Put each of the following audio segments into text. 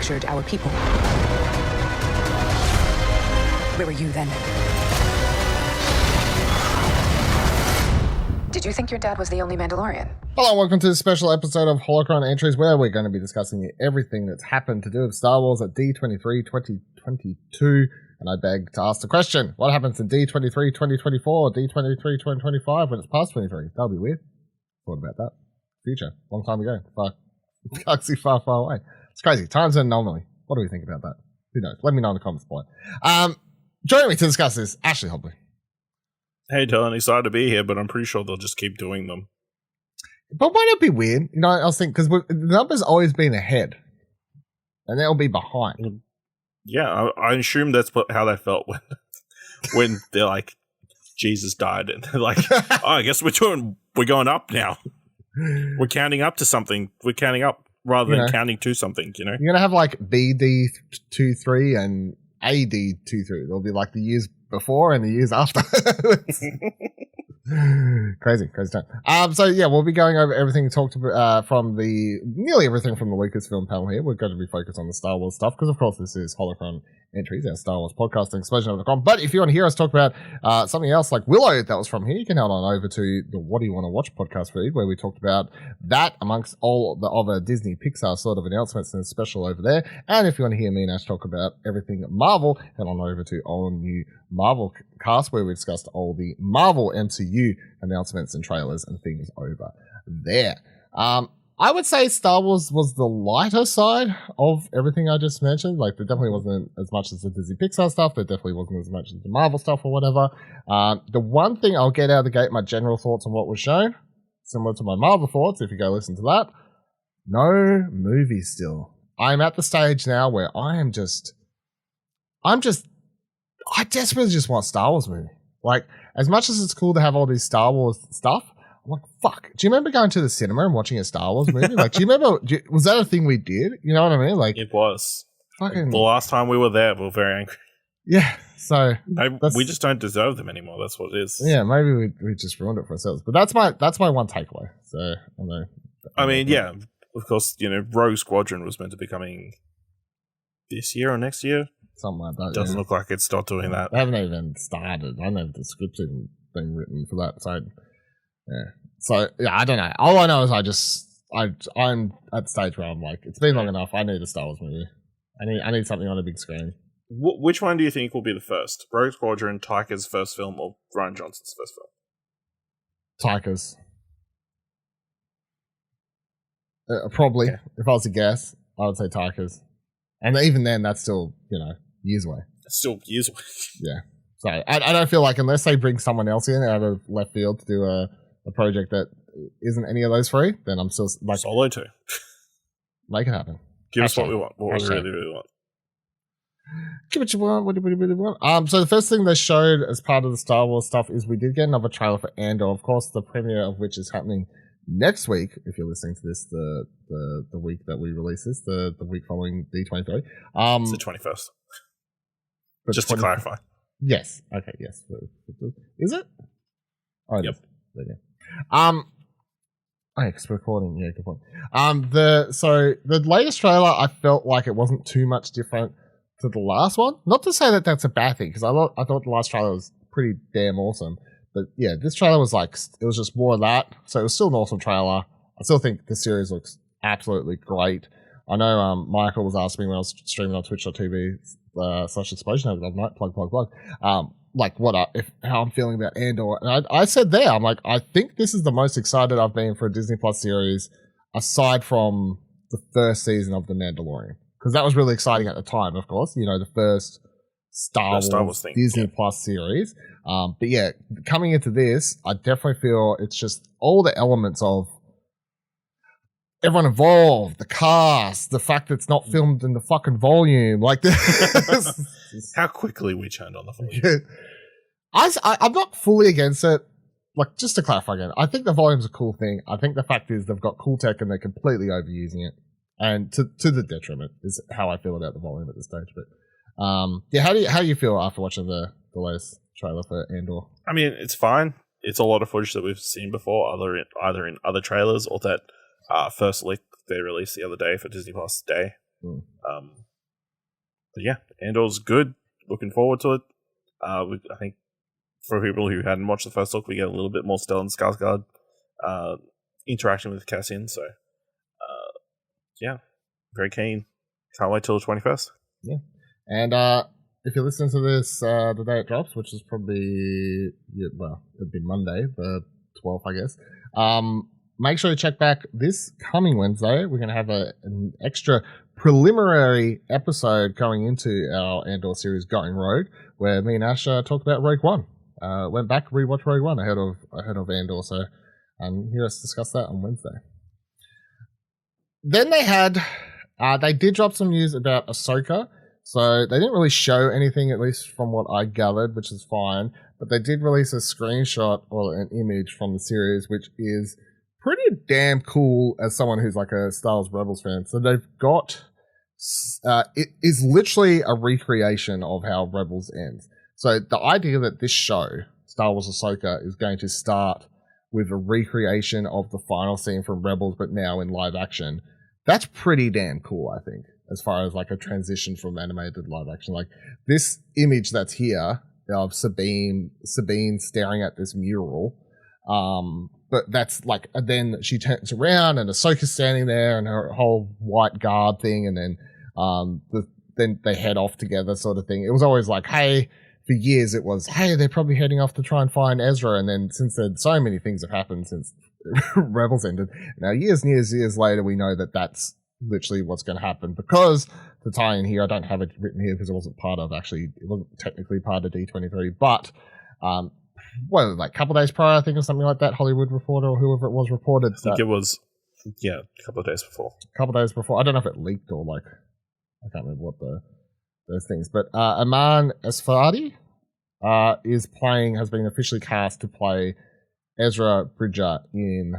fractured our people. Where were you then? Did you think your dad was the only Mandalorian? Hello, welcome to this special episode of Holocron Entries, where we're going to be discussing everything that's happened to do with Star Wars at D23 2022. And I beg to ask the question, what happens in D23 2024, D23 2025 when it's past 23? That'll be weird. Thought about that. Future. Long time ago. Galaxy far, far away. It's crazy. Time's an anomaly. What do we think about that? Who knows? Let me know in the comments below. Joining me to discuss this, Ashley Hobley. Hey, Dylan, excited to be here, but I'm pretty sure they'll just keep doing them. But won't it be weird? You know, I was thinking, because the number's always been ahead. And they'll be behind. Yeah, I assume that's how they felt when they're like, Jesus died. And they're like, oh, I guess we're going up now. We're counting up to something. We're counting up rather than counting to something, you know? You're going to have like BD23 and AD23. There'll be like the years before and the years after. crazy time. So yeah, we'll be going over everything talked about from nearly everything from the Lucasfilm panel here. We're going to be focused on the Star Wars stuff because, of course, this is Holocron Entries, our Star Wars podcasting explosion.com. But if you want to hear us talk about something else like Willow that was from here, you can head on over to the What Do You Want to Watch podcast feed, where we talked about that amongst all the other Disney Pixar sort of announcements and special over there. And if you want to hear me and Ash talk about everything Marvel, head on over to All New Marvel Cast, where we discussed all the Marvel MCU announcements and trailers and things over there. I would say Star Wars was the lighter side of everything I just mentioned. Like, there definitely wasn't as much as the Disney Pixar stuff. There definitely wasn't as much as the Marvel stuff or whatever. The one thing I'll get out of the gate, my general thoughts on what was shown, similar to my Marvel thoughts, if you go listen to that, no movie still. I'm at the stage now where I desperately just want a Star Wars movie. Like, as much as it's cool to have all these Star Wars stuff, I'm like, fuck. Do you remember going to the cinema and watching a Star Wars movie? Like, was that a thing we did? You know what I mean? Like, it was. Fucking. The last time we were there, we were very angry. Yeah, so. Maybe we just don't deserve them anymore. That's what it is. Yeah, maybe we just ruined it for ourselves. But that's my one takeaway. So, I mean, yeah, of course, Rogue Squadron was meant to be coming this year or next year. Something like that. Doesn't look like it's not doing that. They haven't even started. I don't have the script even being written for that. So, yeah. So, yeah, I don't know. All I know is I'm at the stage where I'm like, it's been long enough. I need a Star Wars movie. I need something on a big screen. Which one do you think will be the first? Rogue Squadron, Taika's first film, or Rian Johnson's first film? Taika's. Probably. Yeah. If I was to guess, I would say Taika's. And even then, that's still, years away. It's still years away. Yeah. So I don't feel like unless they bring someone else in out of left field to do a project that isn't any of those three, then I'm still like Solo too. Make it happen. Give us what we want. What we really want. Give it you want. What do you really want? So the first thing they showed as part of the Star Wars stuff is we did get another trailer for Andor, of course, the premiere of which is happening next week. If you're listening to this, the week that we release this, the week following D23. It's the 21st. Just to clarify. Yes. Okay. Yes. Is it? Oh, yep. There you go. Oh, it's recording. Yeah, good point. So the latest trailer, I felt like it wasn't too much different to the last one. Not to say that that's a bad thing, because I thought the last trailer was pretty damn awesome. But yeah, this trailer was like, it was just more of that. So it was still an awesome trailer. I still think the series looks absolutely great. I know Michael was asking me when I was streaming on twitch.tv /explosion the other night, plug. Like how I'm feeling about Andor. And I said there, I'm like, I think this is the most excited I've been for a Disney Plus series aside from the first season of The Mandalorian. Because that was really exciting at the time, of course. The first Star Wars thing, Disney Plus series. But yeah, coming into this, I definitely feel it's just all the elements of everyone involved, the cast, the fact that it's not filmed in the fucking volume, like this. How quickly we turned on the volume. Yeah. I'm not fully against it. Like, just to clarify again, I think the volume's a cool thing. I think the fact is they've got cool tech and they're completely overusing it, and to the detriment is how I feel about the volume at this stage. But yeah, how do you feel after watching the latest trailer for Andor? I mean, it's fine. It's a lot of footage that we've seen before, either in other trailers or that first leak they released the other day for Disney Plus Day. But yeah, Andor's good. Looking forward to it. I think for people who hadn't watched the first look, we get a little bit more Stellan Skarsgård interaction with Cassian. So, yeah, very keen. Can't wait till the 21st. Yeah. And if you're listening to this the day it drops, which is probably, it'd be Monday, the 12th, I guess. Make sure you check back this coming Wednesday. We're going to have an extra preliminary episode going into our Andor series Going Rogue, where me and Ash talked about Rogue One. Went back, rewatched Rogue One ahead of Andor, so hear us discuss that on Wednesday. Then they did drop some news about Ahsoka. So they didn't really show anything, at least from what I gathered, which is fine. But they did release a screenshot or an image from the series, which is pretty damn cool as someone who's like a Star Wars Rebels fan. So they've got... it is literally a recreation of how Rebels ends. So the idea that this show, Star Wars Ahsoka, is going to start with a recreation of the final scene from Rebels, but now in live action, that's pretty damn cool, I think, as far as like a transition from animated to live action. Like this image that's here of Sabine staring at this mural, but that's like, then she turns around and Ahsoka's standing there and her whole white garb thing, and then then they head off together sort of thing. It was always like, hey, for years it was, hey, they're probably heading off to try and find Ezra, and then since then so many things have happened since Rebels ended, now years later we know that that's literally what's going to happen, because the tie-in here, I don't have it written here because it wasn't technically part of D23, but like a couple of days prior, I think, or something like that, Hollywood Reporter or whoever it was reported. I think it was, a couple of days before. I don't know if it leaked or like, I can't remember what those things. But Aman Esfahani has been officially cast to play Ezra Bridger in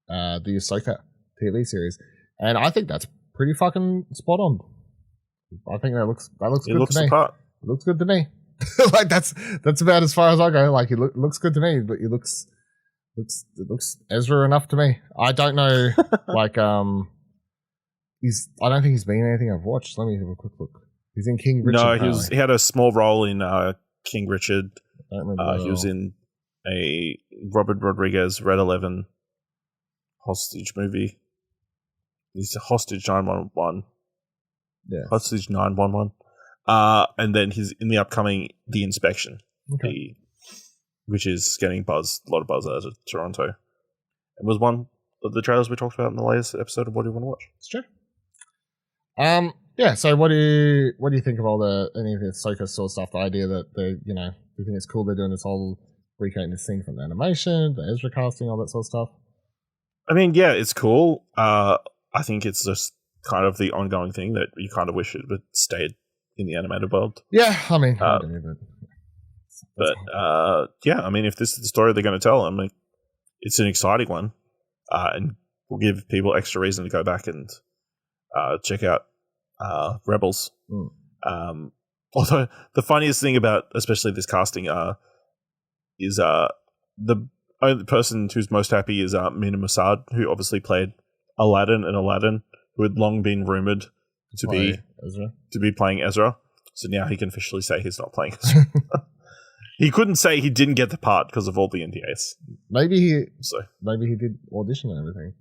the Ahsoka TV series, and I think that's pretty fucking spot on. I think that looks good to me. It looks good to me. Like that's about as far as I go. Like it looks good to me, but it looks Ezra enough to me. I don't know. Like I don't think he's been in anything I've watched. Let me have a quick look. He's in King Richard. No, he had a small role in King Richard. I don't remember he was in a Robert Rodriguez Red 11 hostage movie. He's a Hostage 911. Yeah. Hostage 911. And then he's in the upcoming The Inspection, which is getting a lot of buzz out of Toronto. It was one of the trailers we talked about in the latest episode of What Do You Want to Watch? It's true. Yeah. So what do you think of any of the Ahsoka sort of stuff? The idea that do you think it's cool they're doing this whole recreating this scene from the animation, the Ezra casting, all that sort of stuff? I mean, yeah, it's cool. I think it's just kind of the ongoing thing that you kind of wish it would stayed in the animated world. Yeah, I mean, yeah, I mean, if this is the story they're going to tell, I mean, it's an exciting one, and will give people extra reason to go back and check out Rebels. Although the funniest thing about especially this casting is the only person who's most happy is Mina Mossad, who obviously played Aladdin in Aladdin, who had long been rumored to be playing Ezra. So now he can officially say he's not playing Ezra. He couldn't say he didn't get the part because of all the NDAs. Maybe he did audition and everything.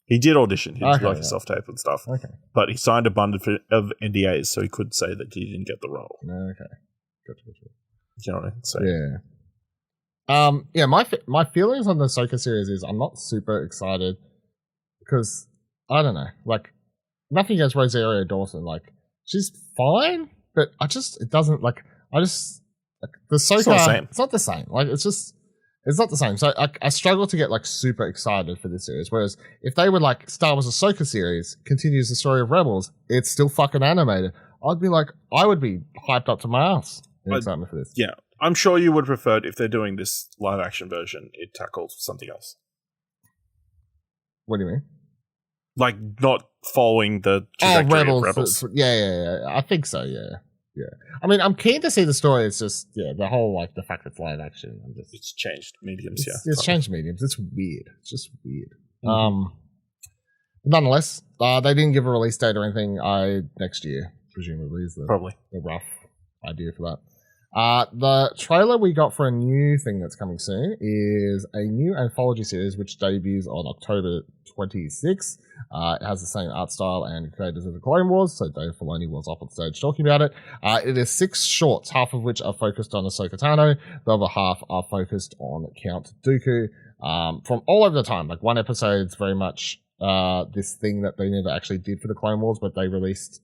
He did audition. He did a self-tape and stuff. Okay. But he signed a bunch of NDAs, so he could say that he didn't get the role. Okay. Gotcha. You know what I mean? So. Yeah. My feelings on the Ahsoka series is I'm not super excited because I don't know, like nothing against Rosario Dawson, like she's fine, but the Ahsoka, it's not the same. It's not the same. Like it's not the same. So I struggle to get like super excited for this series. Whereas if they were like Star Wars Ahsoka series continues the story of Rebels, it's still fucking animated, I would be hyped up to my ass in excitement for this. Yeah. I'm sure you would prefer it if they're doing this live action version, it tackles something else. What do you mean? Like not following the trajectory of Rebels. Yeah. I think so, yeah. I mean, I'm keen to see the story. It's just, the whole, like, the fact it's live action. It's changed mediums, It's changed mediums. It's weird. It's just weird. Nonetheless, they didn't give a release date or anything. Next year, presumably, is Probably. the rough idea for that. The trailer we got for a new thing that's coming soon is a new anthology series which debuts on October 26th. It has the same art style and creators of the Clone Wars, so Dave Filoni was up on stage talking about it. It is 6 shorts, half of which are focused on Ahsoka Tano, the other half are focused on Count Dooku. From all over the time, like one episode's very much this thing that they never actually did for the Clone Wars, but they released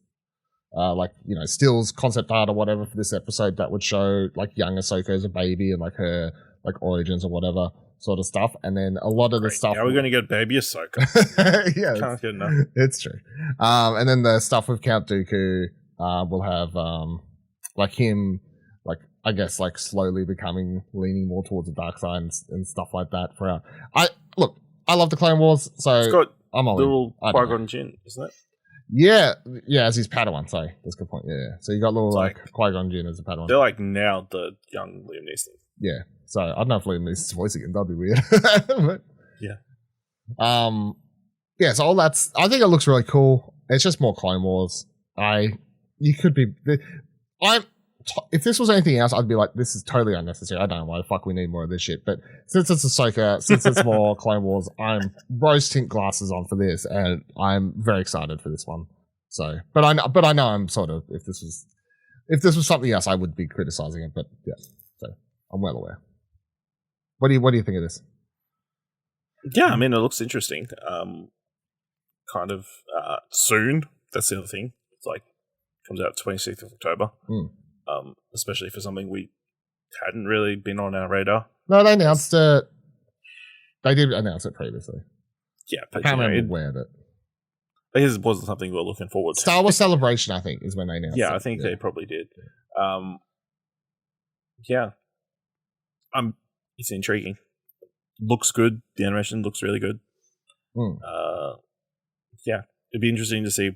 stills, concept art or whatever for this episode that would show like young Ahsoka as a baby and like her like origins or whatever sort of stuff. And then a lot of the stuff. Now we're going to get baby Ahsoka. Yeah, Can't get enough. It's true. And then the stuff with Count Dooku will have like him, like I guess like slowly leaning more towards the dark side and stuff like that. I love the Clone Wars, so It's got I'm all little in. Qui-Gon Jinn, isn't it? Yeah, as his Padawan. Sorry, that's a good point. Yeah. So you got little It's like Qui-Gon Jinn as a Padawan. They're like now the young Liam Neeson. Yeah. So I don't know if Liam Neeson's voice again. That'd be weird. But, Yeah. Yeah. So all that's. I think it looks really cool. It's just more Clone Wars. If this was anything else, I'd be like, this is totally unnecessary. I don't know why the fuck we need more of this shit. But since it's Ahsoka, since it's more Clone Wars, I'm rose tint glasses on for this, and I'm very excited for this one. So, but I know I'm sort of if this was something else, I would be criticizing it. But yeah, so I'm well aware. What do you think of this? Yeah, I mean, it looks interesting. Kind of soon. That's the other thing. It's like comes out 26th of October. Especially for something we hadn't really been on our radar. No, they announced it. They did announce it previously. Yeah, but I can't remember where, but I guess it wasn't something we were looking forward to. Star Wars Celebration, I think, is when they announced it. Yeah, I think they probably did. Yeah. It's intriguing. Looks good. The animation looks really good. Yeah. It'd be interesting to see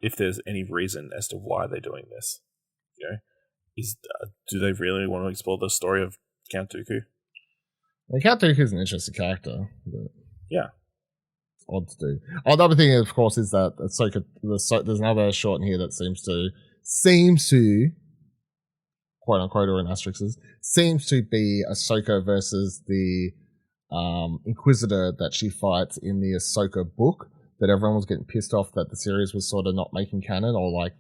if there's any reason as to why they're doing this. You know, do they really want to explore the story of Count Dooku? Well, Count Dooku is an interesting character. But yeah. It's odd to do. Oh, the other thing, of course, is that Ahsoka, there's another short in here that seems to, quote unquote, or in asterisks, seems to be Ahsoka versus the Inquisitor that she fights in the Ahsoka book, that everyone was getting pissed off that the series was sort of not making canon, or like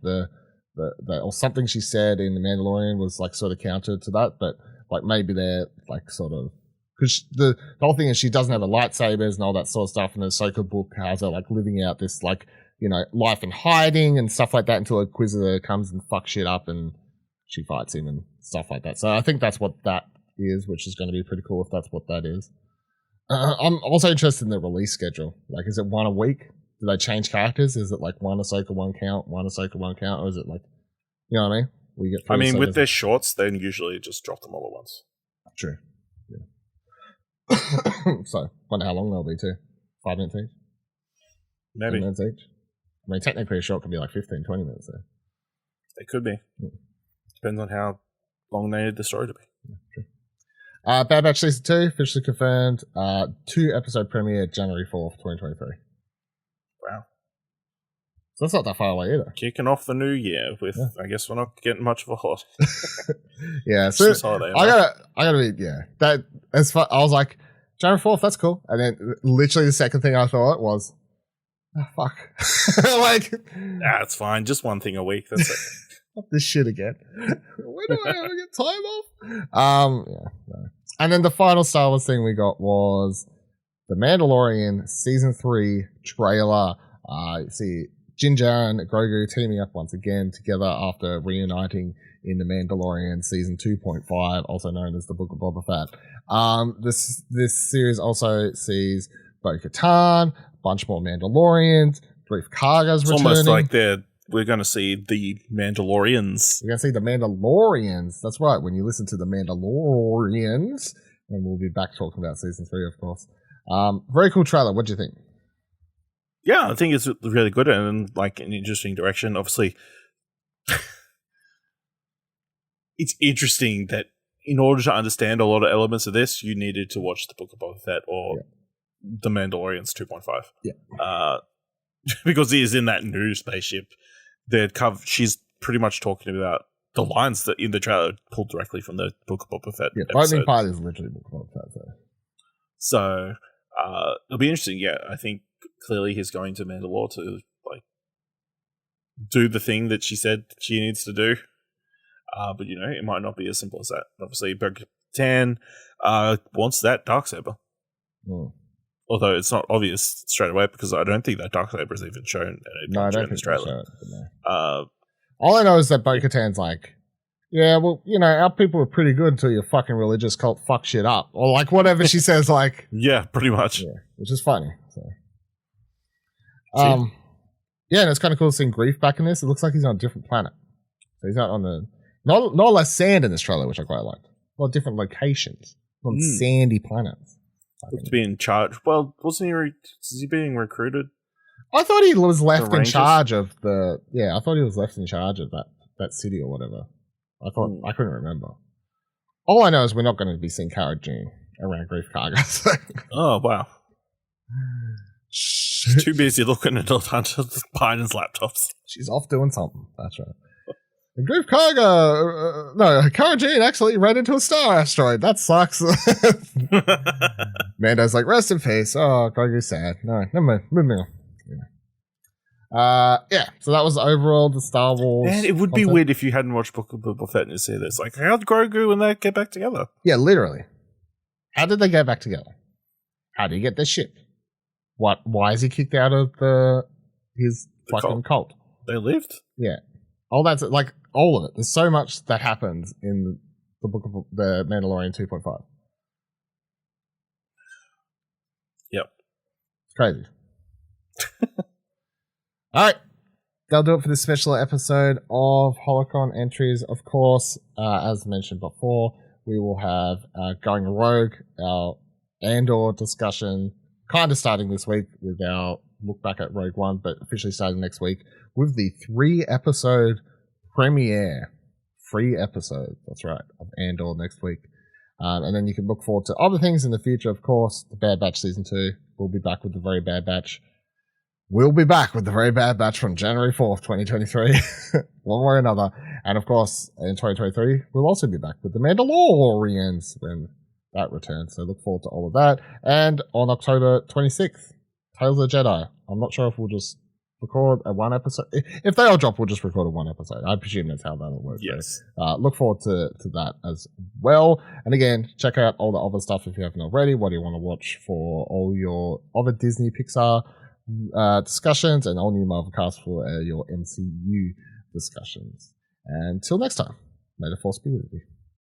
or something she said in The Mandalorian was like sort of counter to that, but like maybe they're like sort of, because the whole thing is she doesn't have the lightsabers and all that sort of stuff, and the Ahsoka book has her like living out this like, you know, life in hiding and stuff like that until Inquisitor comes and fucks shit up and she fights him and stuff like that. So I think that's what that is, which is going to be pretty cool if that's what that is. I'm also interested in the release schedule. Like, is it one a week? Do they change characters? Is it like one Ahsoka, one count, or is it like, you know what I mean? We get. I mean, with their shorts, they usually just drop them all at once. True. Yeah. So, wonder how long they'll be too. 5 minutes each. Maybe 10 minutes each. I mean, technically a short could be like 15, 20 minutes there. They could be. Depends on how long they need the story to be. Yeah, true. Bad Batch Season 2, officially confirmed. 2-episode premiere, January 4th, 2023. Wow. So that's not that far away either. Kicking off the new year with, I guess we're not getting much of a holiday. Yeah, so holiday, I gotta be, yeah. That, as far, I was like, January 4th, that's cool. And then literally the second thing I thought was, oh, fuck. Like, it's fine. Just one thing a week. That's it. Not this shit again. When do I ever get time off? Yeah, no. And then the final Star Wars thing we got was The Mandalorian Season 3 trailer. You see Din Djarin and Grogu teaming up once again together after reuniting in The Mandalorian Season 2.5, also known as the Book of Boba Fett. This series also sees Bo-Katan, a bunch more Mandalorians, Grief Karga's returning. It's almost like we're going to see the Mandalorians. We're going to see the Mandalorians. That's right. When you listen to the Mandalorians, and we'll be back talking about Season 3, of course. Very cool trailer. What do you think? Yeah, I think it's really good and like an interesting direction. Obviously, it's interesting that in order to understand a lot of elements of this, you needed to watch the Book of Boba Fett or The Mandalorians 2.5. Yeah. because he is in that new spaceship, she's pretty much talking about the lines that in the trailer pulled directly from the Book of Boba Fett. Yeah, episode. opening part is literally Book of Boba Fett. So it'll be interesting. Yeah, I think clearly he's going to Mandalore to like do the thing that she said she needs to do. But it might not be as simple as that. Obviously, Bo-Katan wants that Darksaber. Mm. Although it's not obvious straight away because I don't think that Darksaber is even shown. No, I don't think this trailer. All I know is that Bo-Katan's like, yeah, well, our people were pretty good until your fucking religious cult fucked shit up. Or like whatever she says, like. Yeah, pretty much. Yeah, which is funny. So. Yeah, and it's kind of cool seeing Grief back in this. It looks like he's on a different planet. So he's not on the. Not less sand in this trailer, which I quite liked. A lot of different locations. On sandy planets. To be in charge. Well, wasn't he? Is he being recruited? I thought he was left in charge of the. Yeah, I thought he was left in charge of that city or whatever. I thought I couldn't remember. All I know is we're not going to be seeing Cara Dune around Grief Karga. So. Oh wow! She's too busy looking at Biden's laptops. She's off doing something. That's right. And Grief Karga, no, Cara Dune actually ran into a star asteroid. That sucks. Mando's like, rest in peace. Oh, Grogu's sad. No, never mind. Moving on. Yeah, so that was overall the Star Wars. Man, it would be weird if you hadn't watched Book of Boba Fett and you see this. Like, how'd Grogu and they get back together? Yeah, literally. How did they get back together? How did he get their ship? Why is he kicked out of his fucking cult? They lived? Yeah. All that's like all of it. There's so much that happens in the Book of the Mandalorian 2.5. Yep. It's crazy. All right. That'll do it for this special episode of Holocron Entries. Of course, as mentioned before, we will have Going Rogue, our Andor discussion, kind of starting this week with our look back at Rogue One, but officially starting next week with the 3-episode premiere. 3 episodes, that's right, of Andor next week. And then you can look forward to other things in the future, of course. The Bad Batch Season 2. We'll be back with the Very Bad Batch. We'll be back with the Very Bad Batch from January 4th, 2023. One way or another. And of course, in 2023, we'll also be back with the Mandalorians when that returns. So look forward to all of that. And on October 26th, Tales of the Jedi. I'm not sure if we'll just record a 1 episode. If they all drop, we'll just record a 1 episode. I presume that's how that'll work. Yes. So, look forward to that as well. And again, check out all the other stuff if you haven't already. What do you want to watch for all your other Disney Pixar discussions and all new Marvel cast for your MCU discussions. And until next time, may the Force be with you.